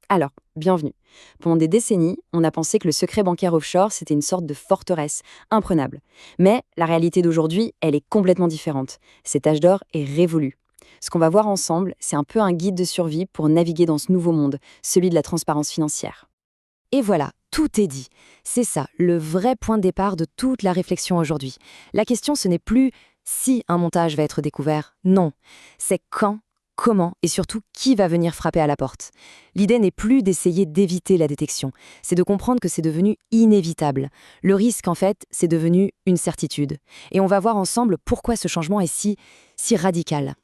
Alors, bienvenue. Pendant des décennies, on a pensé que le secret bancaire offshore, c'était une sorte de forteresse, imprenable. Mais la réalité d'aujourd'hui, elle est complètement différente. Cet âge d'or est révolu. Ce qu'on va voir ensemble, c'est un peu un guide de survie pour naviguer dans ce nouveau monde, celui de la transparence financière. Et voilà, tout est dit. C'est ça, le vrai point de départ de toute la réflexion aujourd'hui. La question, ce n'est plus si un montage va être découvert, non. C'est quand, comment et surtout qui va venir frapper à la porte. L'idée n'est plus d'essayer d'éviter la détection, c'est de comprendre que c'est devenu inévitable. Le risque, en fait, c'est devenu une certitude. Et on va voir ensemble pourquoi ce changement est si radical.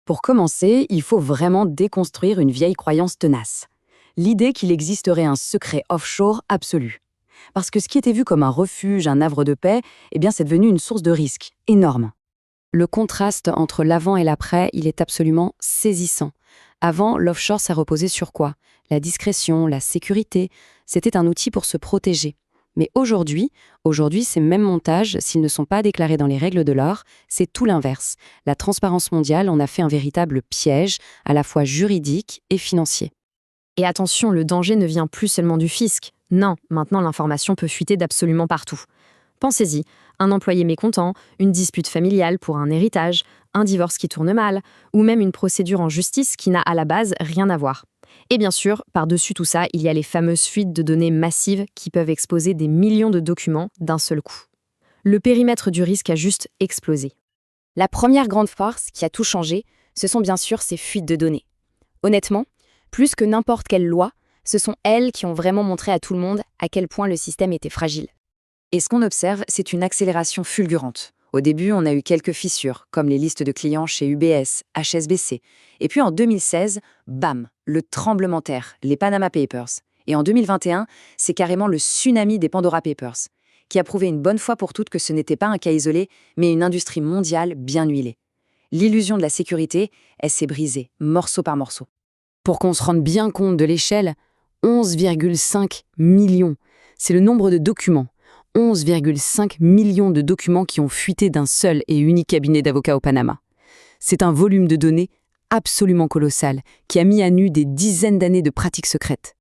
Pour commencer, il faut vraiment déconstruire une vieille croyance tenace. L'idée qu'il existerait un secret offshore absolu. Parce que ce qui était vu comme un refuge, un havre de paix, eh bien c'est devenu une source de risque énorme. Le contraste entre l'avant et l'après, il est absolument saisissant. Avant, l'offshore, ça reposait sur quoi? La discrétion, la sécurité. C'était un outil pour se protéger. Mais aujourd'hui, ces mêmes montages, s'ils ne sont pas déclarés dans les règles de l'art, c'est tout l'inverse. La transparence mondiale en a fait un véritable piège, à la fois juridique et financier. Et attention, le danger ne vient plus seulement du fisc. Non, maintenant l'information peut fuiter d'absolument partout. Pensez-y, un employé mécontent, une dispute familiale pour un héritage, un divorce qui tourne mal, ou même une procédure en justice qui n'a à la base rien à voir. Et bien sûr, par-dessus tout ça, il y a les fameuses fuites de données massives qui peuvent exposer des millions de documents d'un seul coup. Le périmètre du risque a juste explosé. La première grande force qui a tout changé, ce sont bien sûr ces fuites de données. Honnêtement, plus que n'importe quelle loi, ce sont elles qui ont vraiment montré à tout le monde à quel point le système était fragile. Et ce qu'on observe, c'est une accélération fulgurante. Au début, on a eu quelques fissures, comme les listes de clients chez UBS, HSBC. Et puis en 2016, bam, le tremblement de terre, les Panama Papers. Et en 2021, c'est carrément le tsunami des Pandora Papers, qui a prouvé une bonne fois pour toutes que ce n'était pas un cas isolé, mais une industrie mondiale bien huilée. L'illusion de la sécurité, elle s'est brisée, morceau par morceau. Pour qu'on se rende bien compte de l'échelle, 11,5 millions. C'est le nombre de documents. 11,5 millions de documents qui ont fuité d'un seul et unique cabinet d'avocats au Panama. C'est un volume de données absolument colossal qui a mis à nu des dizaines d'années de pratiques secrètes.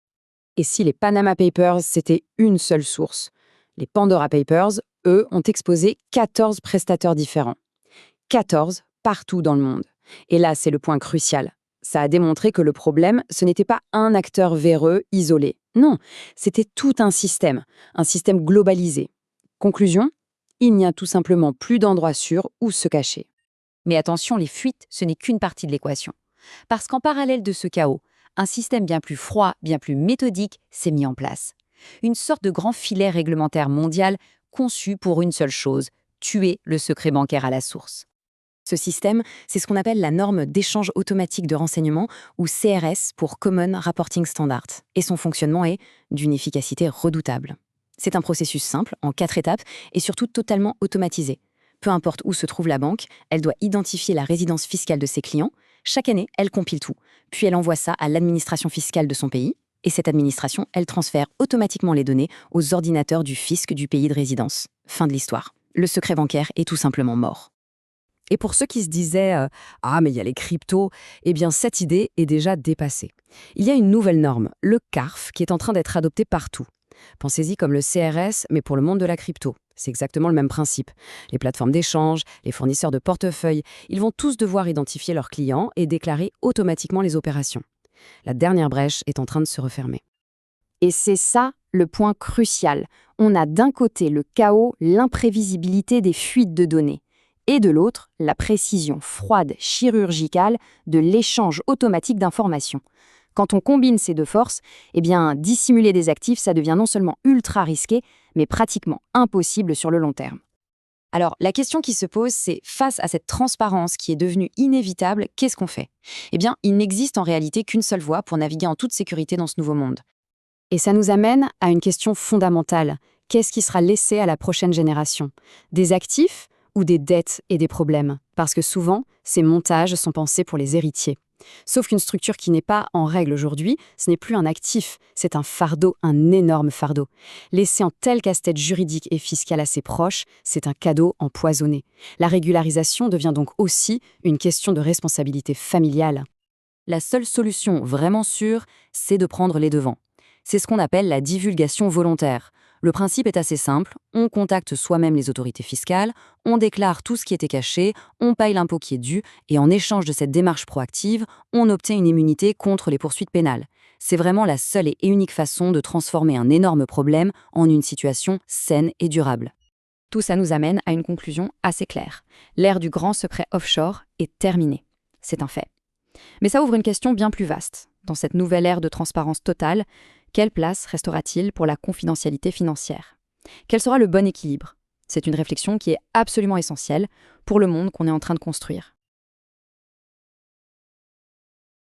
Et si les Panama Papers, c'était une seule source, les Pandora Papers, eux, ont exposé 14 prestataires différents. 14 partout dans le monde. Et là, c'est le point crucial. Ça a démontré que le problème, ce n'était pas un acteur véreux, isolé. Non, c'était tout un système globalisé. Conclusion, il n'y a tout simplement plus d'endroits sûrs où se cacher. Mais attention, les fuites, ce n'est qu'une partie de l'équation. Parce qu'en parallèle de ce chaos, un système bien plus froid, bien plus méthodique s'est mis en place. Une sorte de grand filet réglementaire mondial conçu pour une seule chose, tuer le secret bancaire à la source. Ce système, c'est ce qu'on appelle la norme d'échange automatique de renseignements, ou CRS pour Common Reporting Standard. Et son fonctionnement est d'une efficacité redoutable. C'est un processus simple, en 4 étapes, et surtout totalement automatisé. Peu importe où se trouve la banque, elle doit identifier la résidence fiscale de ses clients. Chaque année, elle compile tout. Puis elle envoie ça à l'administration fiscale de son pays. Et cette administration, elle transfère automatiquement les données aux ordinateurs du fisc du pays de résidence. Fin de l'histoire. Le secret bancaire est tout simplement mort. Et pour ceux qui se disaient Ah, mais il y a les cryptos », eh bien, cette idée est déjà dépassée. Il y a une nouvelle norme, le CARF, qui est en train d'être adopté partout. Pensez-y comme le CRS, mais pour le monde de la crypto. C'est exactement le même principe. Les plateformes d'échange, les fournisseurs de portefeuilles, ils vont tous devoir identifier leurs clients et déclarer automatiquement les opérations. La dernière brèche est en train de se refermer. Et c'est ça le point crucial. On a d'un côté le chaos, l'imprévisibilité des fuites de données, et de l'autre, la précision froide, chirurgicale de l'échange automatique d'informations. Quand on combine ces deux forces, eh bien, dissimuler des actifs, ça devient non seulement ultra risqué, mais pratiquement impossible sur le long terme. Alors, la question qui se pose, c'est face à cette transparence qui est devenue inévitable, qu'est-ce qu'on fait? Eh bien, il n'existe en réalité qu'une seule voie pour naviguer en toute sécurité dans ce nouveau monde. Et ça nous amène à une question fondamentale. Qu'est-ce qui sera laissé à la prochaine génération? Des actifs ou des dettes et des problèmes? Parce que souvent, ces montages sont pensés pour les héritiers. Sauf qu'une structure qui n'est pas en règle aujourd'hui, ce n'est plus un actif, c'est un fardeau, un énorme fardeau. Laissé en tel casse-tête juridique et fiscal à ses proches, c'est un cadeau empoisonné. La régularisation devient donc aussi une question de responsabilité familiale. La seule solution vraiment sûre, c'est de prendre les devants. C'est ce qu'on appelle la divulgation volontaire. Le principe est assez simple, on contacte soi-même les autorités fiscales, on déclare tout ce qui était caché, on paye l'impôt qui est dû, et en échange de cette démarche proactive, on obtient une immunité contre les poursuites pénales. C'est vraiment la seule et unique façon de transformer un énorme problème en une situation saine et durable. Tout ça nous amène à une conclusion assez claire. L'ère du grand secret offshore est terminée. C'est un fait. Mais ça ouvre une question bien plus vaste. Dans cette nouvelle ère de transparence totale, quelle place restera-t-il pour la confidentialité financière? Quel sera le bon équilibre? C'est une réflexion qui est absolument essentielle pour le monde qu'on est en train de construire.